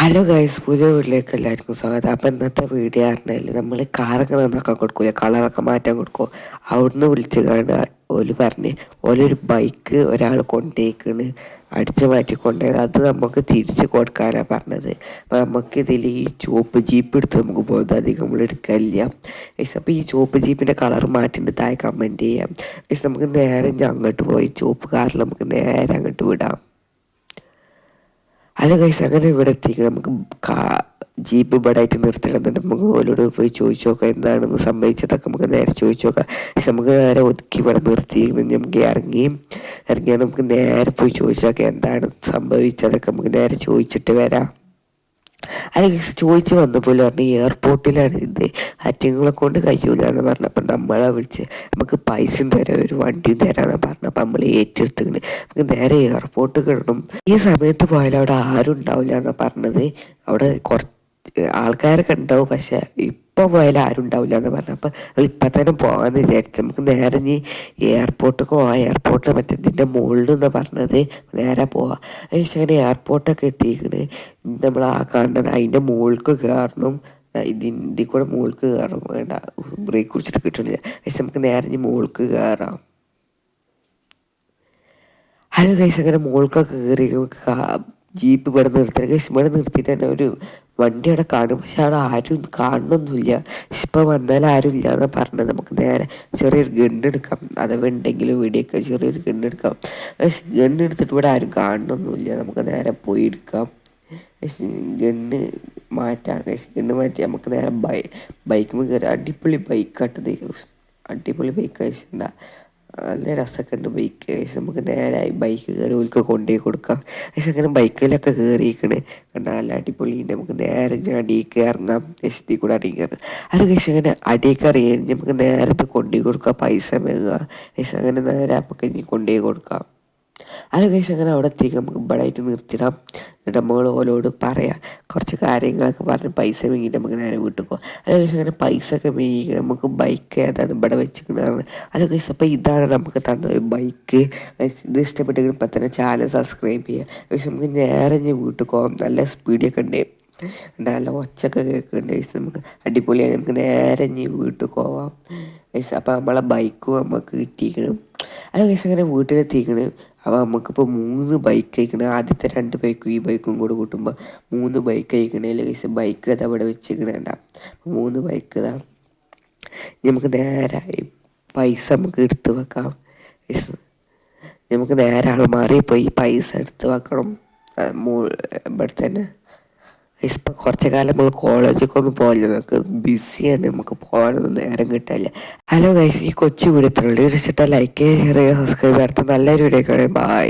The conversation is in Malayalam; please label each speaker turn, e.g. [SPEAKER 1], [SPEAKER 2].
[SPEAKER 1] ഹലോ ഗൈസ്, പുതിയ വീട്ടിലേക്ക് എല്ലാവർക്കും സ്വാഗതം. അപ്പം ഇന്നത്തെ വീഡിയോ പറഞ്ഞാൽ നമ്മൾ കാറൊക്കെ നന്നാക്കാൻ കൊടുക്കൂല, കളറൊക്കെ മാറ്റാൻ കൊടുക്കും. അവിടുന്ന് വിളിച്ച് കണ്ട ഓല് പറഞ്ഞ് ഓലൊരു ബൈക്ക് ഒരാൾ കൊണ്ടേക്കണ് അടിച്ചു മാറ്റി കൊണ്ടുപോയത്, അത് നമുക്ക് തിരിച്ച് കൊടുക്കാനാണ് പറഞ്ഞത്. അപ്പം നമുക്കിതിൽ ഈ ചുവപ്പ് ജീപ്പ് എടുത്ത് നമുക്ക് പോകുന്നത് അധികം നമ്മൾ എടുക്കില്ല ഗൈസ്. അപ്പോൾ ഈ ചുവപ്പ് ജീപ്പിൻ്റെ കളർ മാറ്റിയിട്ട് താഴെ കമൻറ്റ് ചെയ്യാം ഗൈസ്. നമുക്ക് നേരെ അങ്ങോട്ട് പോയി ചുവപ്പ് കാറിൽ നമുക്ക് നേരെ അങ്ങോട്ട് വിടാം. അല്ല ഗൈസ്, അങ്ങനെ ഇവിടെ എത്തിക്കണം. നമുക്ക് ജീപ്പ് ഇവിടെ ആയിട്ട് നിർത്തിയിടുന്നുണ്ട്. നമുക്ക് ഓലോട് പോയി ചോദിച്ചു നോക്കാം എന്താണെന്ന് സംഭവിച്ചതൊക്കെ നമുക്ക് നേരെ ചോദിച്ചു നോക്കാം. പക്ഷെ നമുക്ക് നേരെ ഒതുക്കി ഇവിടെ നിർത്തി നമുക്ക് ഇറങ്ങിയാൽ നമുക്ക് നേരെ പോയി ചോദിച്ചു നോക്കാം എന്താണ് സംഭവിച്ചതൊക്കെ. നമുക്ക് നേരെ ചോദിച്ചിട്ട് വരാം. അല്ലെങ്കിൽ ചോദിച്ച് വന്നപ്പോൾ പറഞ്ഞു എയർപോർട്ടിലാണ് ഇത്, അറ്റങ്ങളെ കൊണ്ട് കഴിയൂല എന്ന് പറഞ്ഞപ്പോൾ നമ്മളെ വിളിച്ച് നമുക്ക് പൈസയും തരാം ഒരു വണ്ടിയും തരാമെന്ന് പറഞ്ഞപ്പോൾ നമ്മൾ ഏറ്റെടുത്തിട്ടുണ്ട്. നമുക്ക് നേരെ എയർപോർട്ട് കിടണം. ഈ സമയത്ത് പോയാലും അവിടെ ആരും ഉണ്ടാവില്ല എന്നാണ് പറഞ്ഞത്. അവിടെ കുറച്ച് ആൾക്കാരൊക്കെ ഉണ്ടാവും, പക്ഷെ ഇപ്പം പോയാലും ആരും ഉണ്ടാവില്ല എന്ന് പറഞ്ഞു. അപ്പം ഇപ്പം തന്നെ പോകാമെന്ന് വിചാരിച്ചു. നമുക്ക് നേരെ ഇനി എയർപോർട്ടൊക്കെ പോവാം. എയർപോർട്ടിൽ മറ്റേ മുകളിൽ നിന്നാണ് പറഞ്ഞത് നേരെ പോവാം. പക്ഷേ അങ്ങനെ എയർപോർട്ടൊക്കെ എത്തിക്കണ്. നമ്മൾ ആ കാണുന്നത് അതിൻ്റെ മുകൾക്ക് കയറണം. ഇതിൻ്റെ കൂടെ മുകൾക്ക് കയറണം, വേണ്ട ബ്രേക്ക് കുറിച്ചിട്ട് കിട്ടണില്ല. പക്ഷെ നമുക്ക് നേരെ ഇനി മുകൾക്ക് കയറാം. ഹലോ ഗൈസ്, അങ്ങനെ മുകൾക്കൊക്കെ കയറി ജീപ്പ് ഇവിടെ നിർത്തി ഗൈസ്. ഇവിടെ നിർത്തിയിട്ട് തന്നെ ഒരു വണ്ടി അവിടെ കാണും, പക്ഷെ അവിടെ ആരും കാണണമെന്നില്ല. ഇപ്പം വന്നാൽ ആരും ഇല്ല എന്നാണ് പറഞ്ഞത്. നമുക്ക് നേരെ ചെറിയൊരു ഗണ്ണെടുക്കാം, അഥവാ ഉണ്ടെങ്കിലും വീടിയൊക്കെ ചെറിയൊരു ഗണ്ണെടുക്കാം. പക്ഷെ ഗണ്ണെടുത്തിട്ട് ഇവിടെ ആരും കാണണമെന്നില്ല. നമുക്ക് നേരെ പോയി എടുക്കാം. ഗണ്ണ് മാറ്റാം. ഗണ്ണ് മാറ്റി നമുക്ക് നേരെ ബൈക്ക് കയറി. അടിപൊളി ബൈക്കാട്ടത്, അടിപൊളി ബൈക്ക് കഴിച്ചിട്ടുണ്ടാ, നല്ല രസമൊക്കെ ഉണ്ട് ബൈക്ക് കഴിച്ച്. നമുക്ക് നേരായി ബൈക്ക് കയറി ഓൽക്ക് കൊണ്ടുപോയി കൊടുക്കാം. പക്ഷെ അങ്ങനെ ബൈക്കിലൊക്കെ കയറിയിരിക്കണേ കണ്ട നല്ല അടിപൊളിയുണ്ട്. നമുക്ക് നേരെ അടിയിലേക്ക് ഇറങ്ങാം. എസ് ടി കൂടെ അടിയിൽ കയറാം. അത് കഴിച്ച് അങ്ങനെ അടിയിലേക്ക് ഇറങ്ങി നമുക്ക് നേരത്തെ കൊണ്ടുപോയി കൊടുക്കാം. പൈസ വാങ്ങുക പക്ഷെ അങ്ങനെ നേരെ നമുക്ക് ഇനി കൊണ്ടുപോയി കൊടുക്കാം. അത് കഴിച്ച് അങ്ങനെ അവിടെ എത്തിക്കുക. നമുക്ക് ഇവിടെ ആയിട്ട് നിർത്തിടാം. എന്നിട്ട് നമ്മൾ ഓലോട് പറയാം കുറച്ച് കാര്യങ്ങളൊക്കെ പറഞ്ഞ് പൈസ വാങ്ങിയിട്ട് നമുക്ക് നേരെ വീട്ടിൽ പോകാം. അത് കഴിച്ച് അങ്ങനെ പൈസ ഒക്കെ വാങ്ങിക്കണം. നമുക്ക് ബൈക്ക് ഏതാണ് ഇവിടെ വെച്ചിരിക്കുന്നതാണ്. അത് കഴിച്ച് അപ്പോൾ ഇതാണ് നമുക്ക് തന്ന ഒരു ബൈക്ക്. ഇത് ഇഷ്ടപ്പെട്ടെങ്കിൽ ഇപ്പം തന്നെ ചാനൽ സബ്സ്ക്രൈബ് ചെയ്യുക. പക്ഷെ നമുക്ക് നേരെ ഇനി വീട്ടിൽ പോകാം. നല്ല സ്പീഡൊക്കെ ഉണ്ട്, നല്ല ഒച്ചയൊക്കെ കേൾക്കുന്നുണ്ട്. നമുക്ക് അടിപൊളിയായി നമുക്ക് നേരെ ഇനി വീട്ടിൽ പോവാം. അപ്പോൾ നമ്മളെ ബൈക്കും നമുക്ക് കിട്ടിയിരിക്കണം. അത് കഴിച്ച് അങ്ങനെ വീട്ടിലെത്തിക്കണം. അപ്പോൾ നമുക്കിപ്പോൾ 3 ബൈക്ക് കഴിക്കണം. ആദ്യത്തെ 2 ബൈക്കും ഈ ബൈക്കും കൂടെ കൂട്ടുമ്പോൾ 3 ബൈക്ക് കഴിക്കണേൽ കഴിച്ച് ബൈക്ക് അത് അവിടെ വെച്ചിരിക്കണേണ്ട. 3 ബൈക്ക് ഇതാ. നമുക്ക് നേരെ പൈസ നമുക്ക് എടുത്ത് വെക്കാം. നമുക്ക് നേരെ ആൾ മാറിപ്പോയി പൈസ എടുത്ത് വെക്കണം ഇവിടെ തന്നെ. ഇപ്പം കുറച്ച് കാലം നമ്മൾ കോളേജൊക്കെ ഒന്നും പോകില്ല, നമുക്ക് ബിസിയാണ്, നമുക്ക് പോകാനൊന്നും നേരം കിട്ടില്ല. ഹലോ ഗൈസ്, ഈ കൊച്ചു വീഡിയോ ഇത്രയുള്ളൂ. ഇഷ്ടം ലൈക്ക് ചെയ്യുക, ഷെയർ ചെയ്യുക, സബ്സ്ക്രൈബ് ചെയ്യുക. അടുത്ത നല്ലൊരു വീഡിയോ കാണാം. ബൈ.